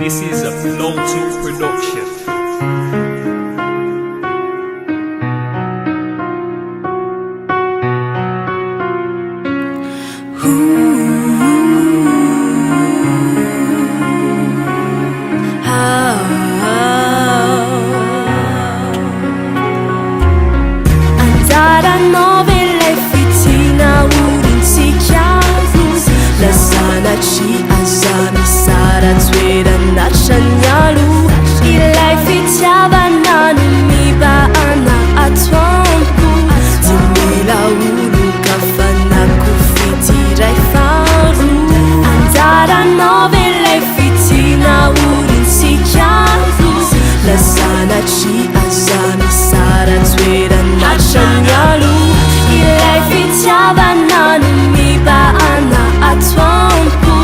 This is a Low Talk production. Andare a 9 le fitina urin si chiaru la sana ci azami sara zwera nashanyalu ilai fitiava nanu mi ba ana atwampu timila ulu kafana kufitirai faru andare a 9 le fitina urin si chiaru la sana ci azami sara zwera nashanyalu ilai fitiava nanu mi ba ana atwampu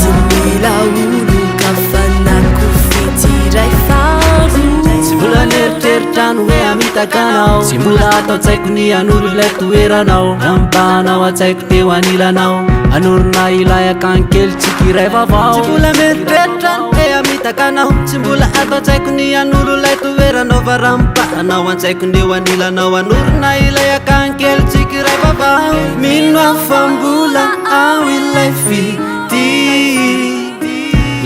timila ulu kafana kufitirai faru Simula neritertrano hoe amitakanao Simula atao tsaiko ny anoro ilay toeranao Ampanao atsaiko teo anilanao Anorona ilay akankely tsikiray vavao Simbola neritertrano hoe amitakanao Simbola atao tsaiko ny anoro ilay toeranao Varampanao antsaiko neo anilanao Anorona ilay akankely tsikiray vavao Mino afambola ao ilay fity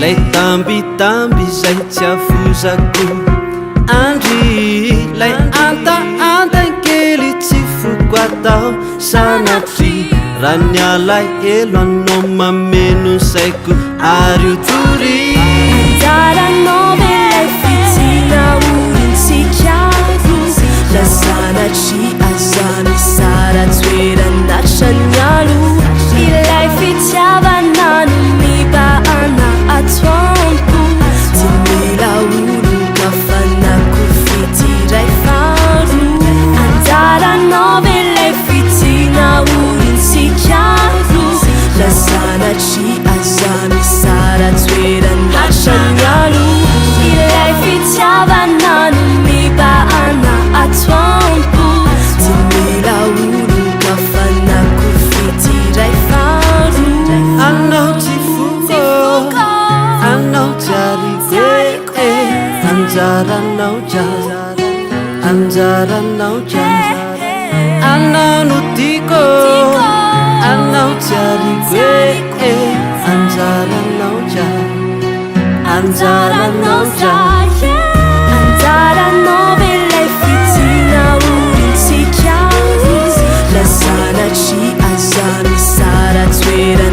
Lay tambitamby zay tsy afozako Andri lay anta-antankely tsy foko atao sanatry raha ny alay elo anao mameno saiko ary otory Andare a 9 le fitina urin si chiaru la sana ci azami sara zwera nashanyalu ilai fitiava nanu mi ba ana atwampu timila ulu kafana kufitirai faru Andare a 9 le fitina urin si chiaru la sana ci azami sara zwera nashanyalu ilai fitiava nanu mi ba ana atwampu timila ulu kafana kufitirai faru anao tsy foko anao jarike anjaranao jara anjaranao jara anao no tiko anao jarike anjaranao jara anjaranao jara Andare a 9 le fitina urin si chiaru la sana ci azami sara zwera